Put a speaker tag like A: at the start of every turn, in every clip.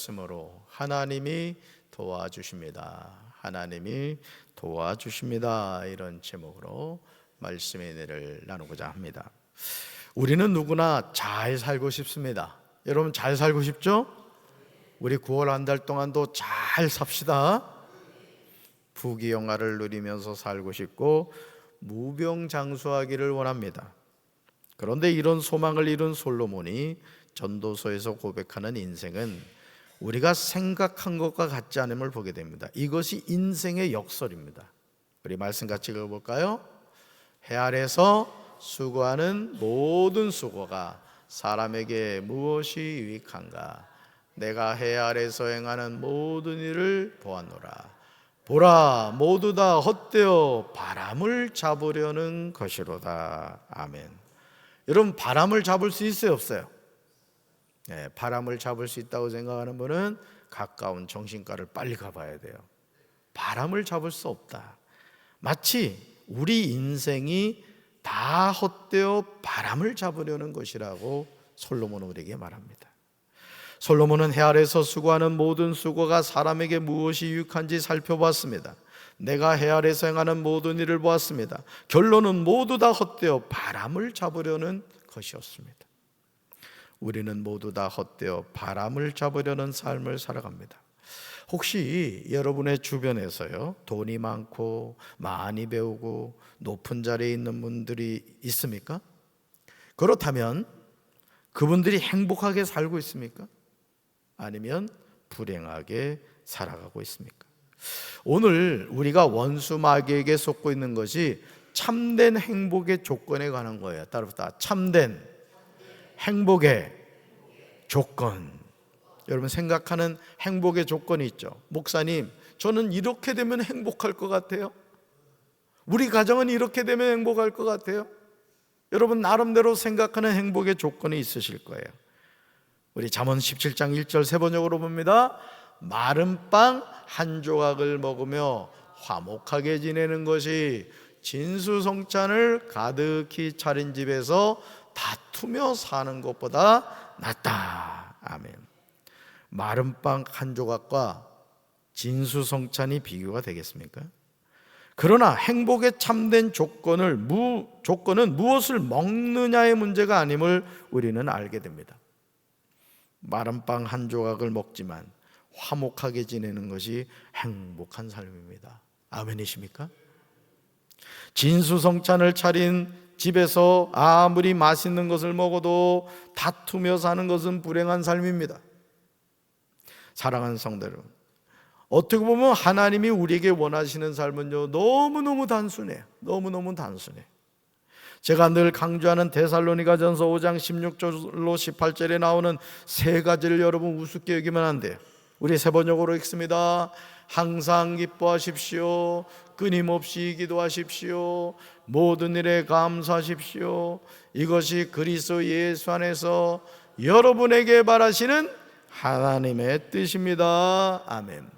A: 말씀으로 하나님이 도와주십니다. 하나님이 도와주십니다. 이런 제목으로 말씀의 은혜를 나누고자 합니다. 우리는 누구나 잘 살고 싶습니다. 여러분 잘 살고 싶죠? 우리 9월 한 달 동안도 잘 삽시다. 부귀영화를 누리면서 살고 싶고 무병장수하기를 원합니다. 그런데 이런 소망을 이룬 솔로몬이 전도서에서 고백하는 인생은 우리가 생각한 것과 같지 않음을 보게 됩니다. 이것이 인생의 역설입니다. 우리 말씀 같이 읽어볼까요? 해 아래서 수고하는 모든 수고가 사람에게 무엇이 유익한가? 내가 해 아래서 행하는 모든 일을 보았노라. 보라, 모두 다 헛되어 바람을 잡으려는 것이로다. 아멘. 여러분 바람을 잡을 수 있어요, 없어요? 네, 바람을 잡을 수 있다고 생각하는 분은 가까운 정신과를 빨리 가봐야 돼요. 바람을 잡을 수 없다. 마치 우리 인생이 다 헛되어 바람을 잡으려는 것이라고 솔로몬은 우리에게 말합니다. 솔로몬은 해 아래서 수고하는 모든 수고가 사람에게 무엇이 유익한지 살펴봤습니다. 내가 해 아래서 행하는 모든 일을 보았습니다. 결론은 모두 다 헛되어 바람을 잡으려는 것이었습니다. 우리는 모두 다 헛되어 바람을 잡으려는 삶을 살아갑니다. 혹시 여러분의 주변에서요, 돈이 많고 많이 배우고 높은 자리에 있는 분들이 있습니까? 그렇다면 그분들이 행복하게 살고 있습니까? 아니면 불행하게 살아가고 있습니까? 오늘 우리가 원수 마귀에게 속고 있는 것이 참된 행복의 조건에 관한 거예요. 따라서 참된 행복의 조건. 여러분 생각하는 행복의 조건이 있죠. 목사님, 저는 이렇게 되면 행복할 것 같아요. 우리 가정은 이렇게 되면 행복할 것 같아요. 여러분 나름대로 생각하는 행복의 조건이 있으실 거예요. 우리 잠언 17장 1절 세 번역으로 봅니다. 마른 빵 한 조각을 먹으며 화목하게 지내는 것이 진수성찬을 가득히 차린 집에서 다투며 사는 것보다 낫다. 아멘. 마른 빵 한 조각과 진수성찬이 비교가 되겠습니까? 그러나 행복의 참된 조건은 무엇을 먹느냐의 문제가 아님을 우리는 알게 됩니다. 마른 빵 한 조각을 먹지만 화목하게 지내는 것이 행복한 삶입니다. 아멘이십니까? 진수성찬을 차린 집에서 아무리 맛있는 것을 먹어도 다투며 사는 것은 불행한 삶입니다. 사랑하는 성도 여러분, 어떻게 보면 하나님이 우리에게 원하시는 삶은요 너무너무 단순해요. 너무너무 단순해요. 제가 늘 강조하는 데살로니가전서 5장 16절로 18절에 나오는 세 가지를 여러분 우습게 여기면 안 돼요. 우리 세 번역으로 읽습니다. 항상 기뻐하십시오. 끊임없이 기도하십시오. 모든 일에 감사하십시오. 이것이 그리스도 예수 안에서 여러분에게 바라시는 하나님의 뜻입니다. 아멘.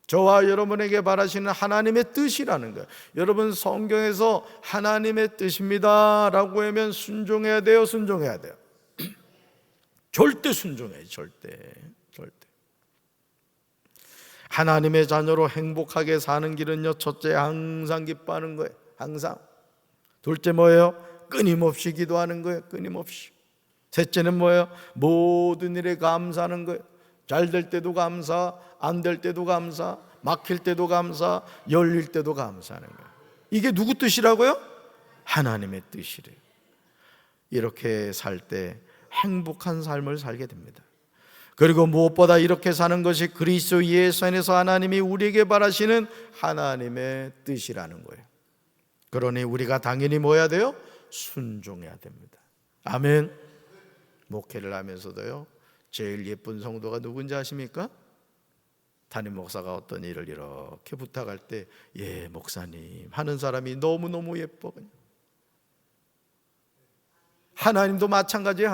A: 저와 여러분에게 바라시는 하나님의 뜻이라는 거예요. 여러분 성경에서 하나님의 뜻입니다 라고 하면 순종해야 돼요, 순종해야 돼요? 절대 순종해요. 절대. 하나님의 자녀로 행복하게 사는 길은요, 첫째 항상 기뻐하는 거예요. 항상. 둘째 뭐예요? 끊임없이 기도하는 거예요. 끊임없이. 셋째는 뭐예요? 모든 일에 감사하는 거예요. 잘 될 때도 감사, 안 될 때도 감사, 막힐 때도 감사, 열릴 때도 감사하는 거예요. 이게 누구 뜻이라고요? 하나님의 뜻이래요. 이렇게 살 때 행복한 삶을 살게 됩니다. 그리고 무엇보다 이렇게 사는 것이 그리스도 예수 안에서 하나님이 우리에게 바라시는 하나님의 뜻이라는 거예요. 그러니 우리가 당연히 뭐 해야 돼요? 순종해야 됩니다. 아멘. 목회를 하면서도요, 제일 예쁜 성도가 누군지 아십니까? 담임 목사가 어떤 일을 이렇게 부탁할 때 예 목사님 하는 사람이 너무너무 예뻐. 하나님도 마찬가지예요.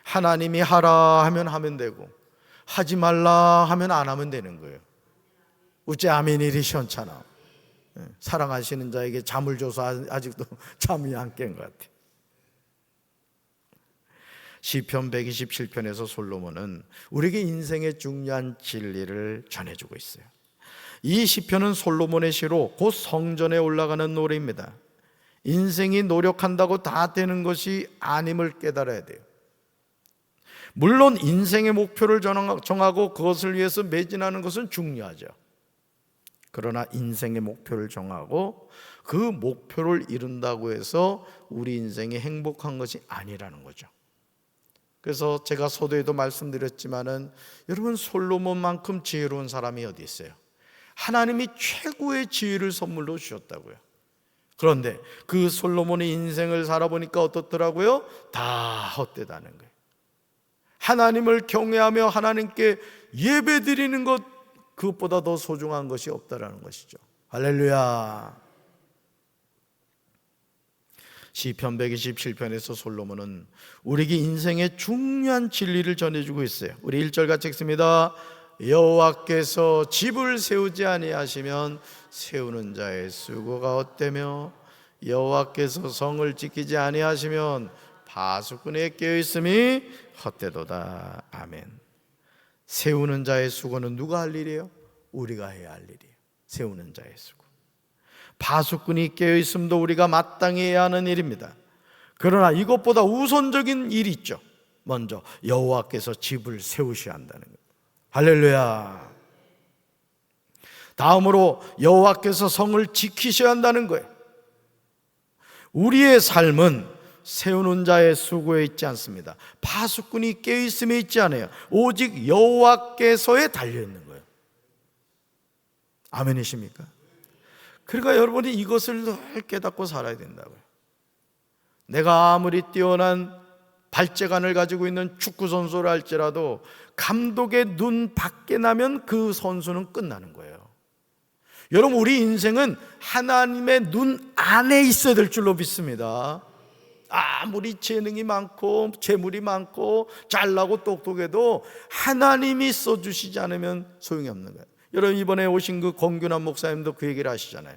A: 하나님이 하라 하면 하면 되고 하지 말라 하면 안 하면 되는 거예요. 어째 아멘이 시원찮아. 사랑하시는 자에게 잠을 줘서 아직도 잠이 안 깬 것 같아요. 시편 127편에서 솔로몬은 우리에게 인생의 중요한 진리를 전해주고 있어요. 이 시편은 솔로몬의 시로 곧 성전에 올라가는 노래입니다. 인생이 노력한다고 다 되는 것이 아님을 깨달아야 돼요. 물론 인생의 목표를 정하고 그것을 위해서 매진하는 것은 중요하죠. 그러나 인생의 목표를 정하고 그 목표를 이룬다고 해서 우리 인생이 행복한 것이 아니라는 거죠. 그래서 제가 서두에도 말씀드렸지만은 여러분, 솔로몬만큼 지혜로운 사람이 어디 있어요? 하나님이 최고의 지혜를 선물로 주셨다고요. 그런데 그 솔로몬의 인생을 살아보니까 어떻더라고요? 다 헛되다는 거예요. 하나님을 경외하며 하나님께 예배드리는 것, 그것보다 더 소중한 것이 없다라는 것이죠. 할렐루야. 시편 127편에서 솔로몬은 우리에게 인생의 중요한 진리를 전해주고 있어요. 우리 1절 같이 읽습니다. 여호와께서 집을 세우지 아니하시면 세우는 자의 수고가 헛되며 여호와께서 성을 지키지 아니하시면 파수꾼의 깨어있음이 헛되도다. 아멘. 세우는 자의 수고는 누가 할 일이에요? 우리가 해야 할 일이에요. 세우는 자의 수고. 파수꾼이 깨어있음도 우리가 마땅히 해야 하는 일입니다. 그러나 이것보다 우선적인 일이 있죠. 먼저 여호와께서 집을 세우셔야 한다는 거예요. 할렐루야. 다음으로 여호와께서 성을 지키셔야 한다는 거예요. 우리의 삶은 세우는 자의 수고에 있지 않습니다. 파수꾼이 깨어있음에 있지 않아요. 오직 여호와께서에 달려있는 거예요. 아멘이십니까? 그러니까 여러분이 이것을 늘 깨닫고 살아야 된다고요. 내가 아무리 뛰어난 발재간을 가지고 있는 축구선수를 할지라도 감독의 눈 밖에 나면 그 선수는 끝나는 거예요. 여러분, 우리 인생은 하나님의 눈 안에 있어야 될 줄로 믿습니다. 아무리 재능이 많고 재물이 많고 잘나고 똑똑해도 하나님이 써주시지 않으면 소용이 없는 거예요. 여러분, 이번에 오신 그 권균환 목사님도 그 얘기를 하시잖아요.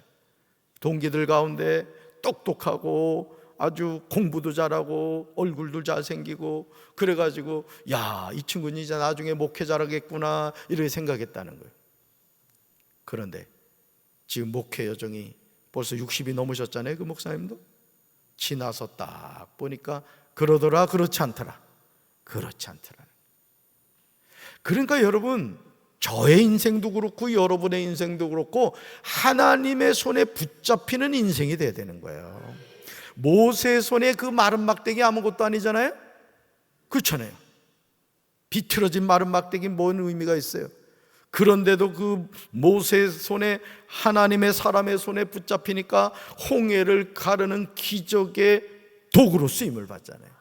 A: 동기들 가운데 똑똑하고 아주 공부도 잘하고 얼굴도 잘생기고 그래가지고 야, 이 친구는 이제 나중에 목회 잘하겠구나 이렇게 생각했다는 거예요. 그런데 지금 목회 여정이 벌써 60이 넘으셨잖아요. 그 목사님도 지나서 딱 보니까 그러더라 그렇지 않더라. 그렇지 않더라. 그러니까 여러분, 저의 인생도 그렇고 여러분의 인생도 그렇고 하나님의 손에 붙잡히는 인생이 돼야 되는 거예요. 모세의 손에 그 마른 막대기 아무것도 아니잖아요. 그렇잖아요. 비틀어진 마른 막대기 뭔 의미가 있어요? 그런데도 그 모세의 손에, 하나님의 사람의 손에 붙잡히니까 홍해를 가르는 기적의 도구로 쓰임을 받잖아요.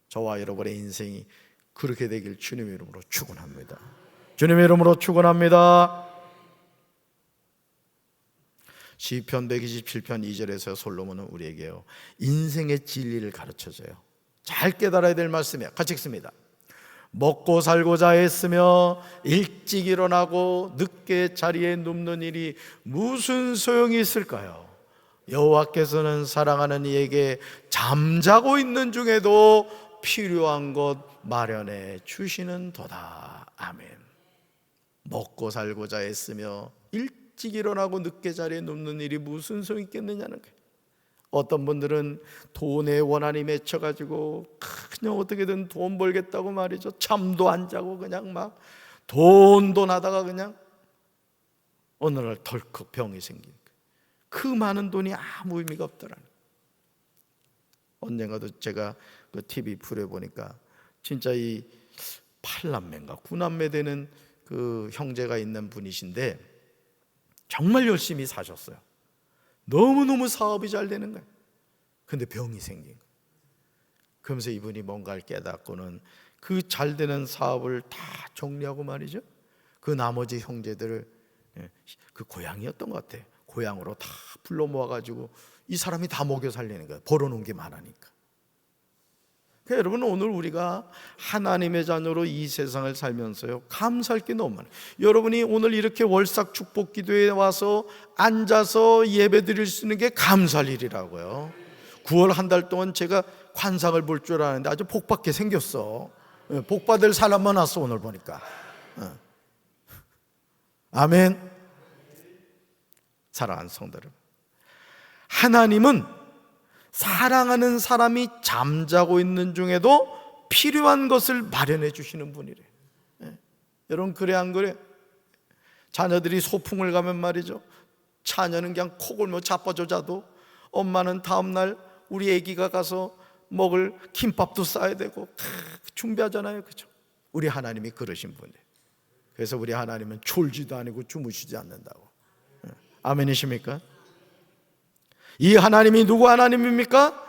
A: 저와 여러분의 인생이 그렇게 되길 주님의 이름으로 축원합니다. 주님의 이름으로 축원합니다. 시편 127편 2절에서 솔로몬은 우리에게요, 인생의 진리를 가르쳐줘요. 잘 깨달아야 될 말씀이에요. 같이 읽습니다. 먹고 살고자 애쓰며 일찍 일어나고 늦게 자리에 눕는 일이 무슨 소용이 있을까요? 여호와께서는 사랑하는 이에게 잠자고 있는 중에도 필요한 것 마련해 주시는도다. 아멘. 먹고 살고자 애쓰며 일찍 일어나고 늦게 자리에 눕는 일이 무슨 소용이 있겠느냐는 거예요. 어떤 분들은 돈에 원한이 맺혀가지고 그냥 어떻게든 돈 벌겠다고 말이죠. 잠도 안 자고 그냥 막 돈 하다가 그냥 어느 날 덜컥 병이 생기니까 그 많은 돈이 아무 의미가 없더라는 거예요. 언젠가도 제가 그 TV 풀에 보니까 진짜 이 8남매인가 9남매 되는 그 형제가 있는 분이신데 정말 열심히 사셨어요. 너무너무 사업이 잘 되는 거예요. 근데 병이 생긴 거예요. 그러면서 이분이 뭔가를 깨닫고는 그 잘 되는 사업을 다 정리하고 말이죠, 그 나머지 형제들을, 그 고향이었던 것 같아요, 고향으로 다 불러 모아가지고 이 사람이 다 먹여 살리는 거예요. 벌어놓은 게 많으니까. 그러니까 여러분, 오늘 우리가 하나님의 자녀로 이 세상을 살면서요, 감사할 게 너무 많아요. 여러분이 오늘 이렇게 월삭 축복 기도에 와서 앉아서 예배 드릴 수 있는 게 감사할 일이라고요. 9월 한 달 동안 제가 관상을 볼 줄 아는데 아주 복받게 생겼어. 복받을 사람만 왔어 오늘 보니까. 아멘. 사랑하는 성도 여러분, 하나님은 사랑하는 사람이 잠자고 있는 중에도 필요한 것을 마련해 주시는 분이래. 여러분 그래 안 그래? 자녀들이 소풍을 가면 말이죠, 자녀는 그냥 코 골며 자빠져 자도 엄마는 다음날 우리 애기가 가서 먹을 김밥도 싸야 되고 준비하잖아요. 그죠? 우리 하나님이 그러신 분이에요. 그래서 우리 하나님은 졸지도 아니고 주무시지 않는다고. 아멘이십니까? 이 하나님이 누구 하나님입니까?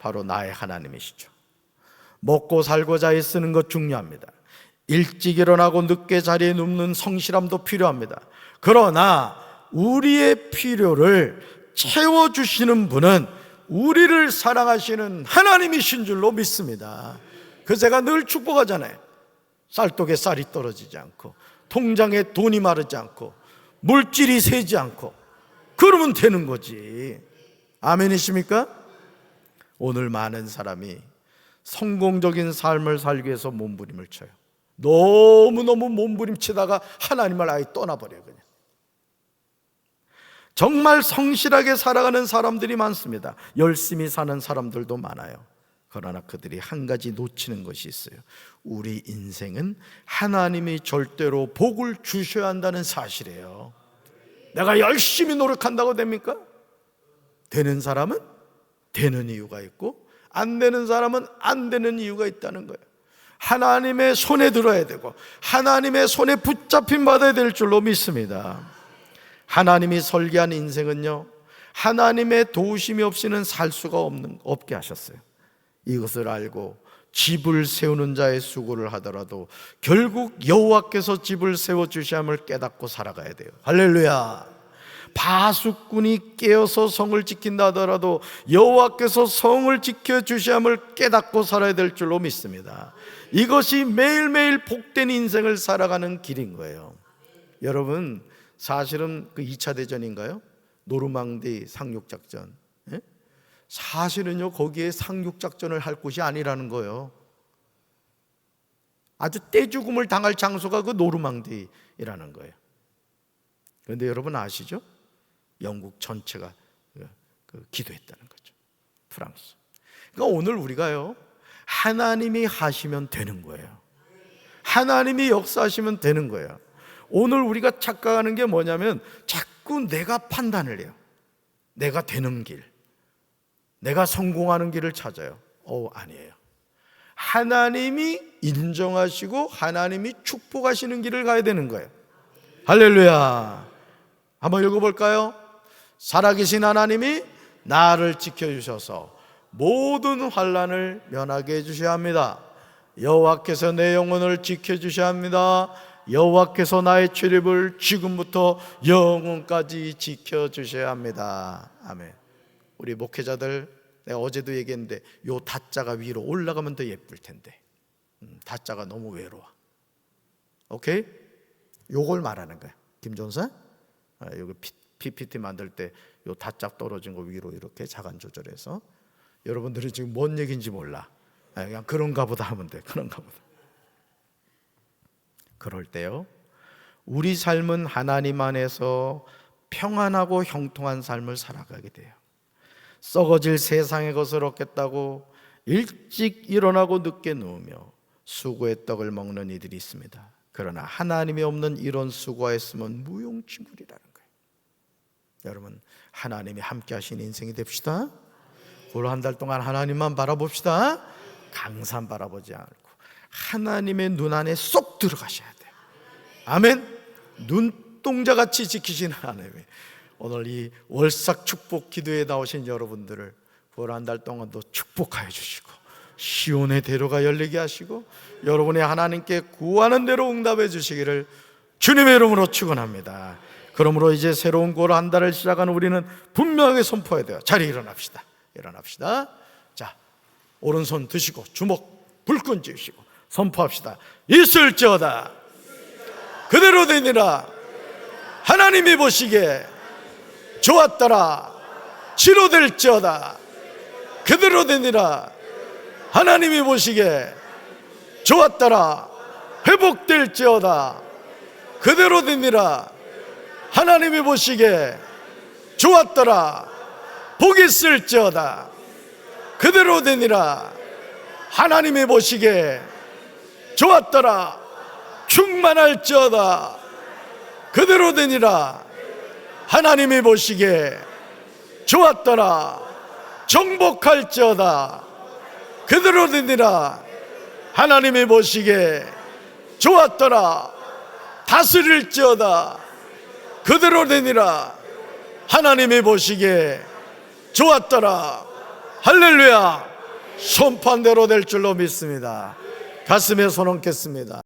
A: 바로 나의 하나님이시죠. 먹고 살고자 애쓰는 것 중요합니다. 일찍 일어나고 늦게 자리에 눕는 성실함도 필요합니다. 그러나 우리의 필요를 채워주시는 분은 우리를 사랑하시는 하나님이신 줄로 믿습니다. 그 제가 늘 축복하잖아요. 쌀독에 쌀이 떨어지지 않고 통장에 돈이 마르지 않고 물질이 새지 않고 그러면 되는 거지. 아멘이십니까? 오늘 많은 사람이 성공적인 삶을 살기 위해서 몸부림을 쳐요. 너무너무 몸부림치다가 하나님을 아예 떠나버려요. 그냥 정말 성실하게 살아가는 사람들이 많습니다. 열심히 사는 사람들도 많아요. 그러나 그들이 한 가지 놓치는 것이 있어요. 우리 인생은 하나님이 절대로 복을 주셔야 한다는 사실이에요. 내가 열심히 노력한다고 됩니까? 되는 사람은 되는 이유가 있고 안 되는 사람은 안 되는 이유가 있다는 거예요. 하나님의 손에 들어야 되고 하나님의 손에 붙잡힘 받아야 될 줄로 믿습니다. 하나님이 설계한 인생은요, 하나님의 도우심이 없이는 살 수가 없게 하셨어요. 이것을 알고 집을 세우는 자의 수고를 하더라도 결국 여호와께서 집을 세워주시함을 깨닫고 살아가야 돼요. 할렐루야. 바수꾼이 깨어서 성을 지킨다 하더라도 여호와께서 성을 지켜주시함을 깨닫고 살아야 될 줄로 믿습니다. 이것이 매일매일 복된 인생을 살아가는 길인 거예요. 여러분, 사실은 그 2차 대전인가요? 노르망디 상륙작전, 사실은요 거기에 상륙작전을 할 곳이 아니라는 거예요. 아주 떼죽음을 당할 장소가 그 노르망디라는 거예요. 그런데 여러분 아시죠? 영국 전체가 기도했다는 거죠. 프랑스. 그러니까 오늘 우리가요, 하나님이 하시면 되는 거예요. 하나님이 역사하시면 되는 거예요. 오늘 우리가 착각하는 게 뭐냐면 자꾸 내가 판단을 해요. 내가 되는 길, 내가 성공하는 길을 찾아요. 아니에요. 하나님이 인정하시고 하나님이 축복하시는 길을 가야 되는 거예요. 할렐루야. 한번 읽어볼까요? 살아계신 하나님이 나를 지켜주셔서 모든 환난을 면하게 해주셔야 합니다. 여호와께서 내 영혼을 지켜주셔야 합니다. 여호와께서 나의 출입을 지금부터 영원까지 지켜주셔야 합니다. 아멘. 우리 목회자들, 내가 어제도 얘기했는데 요 다자가 위로 올라가면 더 예쁠 텐데 다자가 너무 외로워. 오케이? 요걸 말하는 거야. 김종사, 여기 PPT 만들 때 요 다짝 떨어진 거 위로 이렇게 자간 조절해서. 여러분들이 지금 뭔 얘기인지 몰라. 그냥 그런가 보다 하면 돼. 그런가 보다. 그럴 때요, 우리 삶은 하나님 안에서 평안하고 형통한 삶을 살아가게 돼요. 썩어질 세상의 것을 얻겠다고 일찍 일어나고 늦게 누우며 수고의 떡을 먹는 이들이 있습니다. 그러나 하나님이 없는 이런 수고했으면 무용지물이라는 거예요. 여러분, 하나님이 함께 하신 인생이 됩시다. 올 한 달 동안 하나님만 바라봅시다. 강산 바라보지 않고 하나님의 눈 안에 쏙 들어가셔야 돼요. 아멘. 눈동자같이 지키신 하나님이 오늘 이 월삭 축복 기도에 나오신 여러분들을 올 한 달 동안도 축복하여 주시고 시온의 대로가 열리게 하시고 여러분의 하나님께 구하는 대로 응답해 주시기를 주님의 이름으로 축원합니다. 그러므로 이제 새로운 올 한 달을 시작하는 우리는 분명하게 선포해야 돼요. 자리에 일어납시다. 일어납시다. 자, 오른손 드시고 주먹 불끈 쥐시고 선포합시다. 있을지어다 그대로 되니라. 하나님이 보시기에 좋았더라. 치료될지어다. 그대로 되니라. 하나님이 보시기에 좋았더라. 회복될지어다. 그대로 되니라. 하나님이 보시기에 좋았더라. 복이 쓸지어다. 그대로 되니라. 하나님이 보시기에 좋았더라. 충만할지어다. 그대로 되니라. 하나님이 보시기에 좋았더라. 정복할지어다. 그대로 되니라. 하나님이 보시기에 좋았더라. 다스릴지어다. 그대로 되니라. 하나님이 보시기에 좋았더라. 할렐루야. 선판대로 될 줄로 믿습니다. 가슴에 손 얹겠습니다.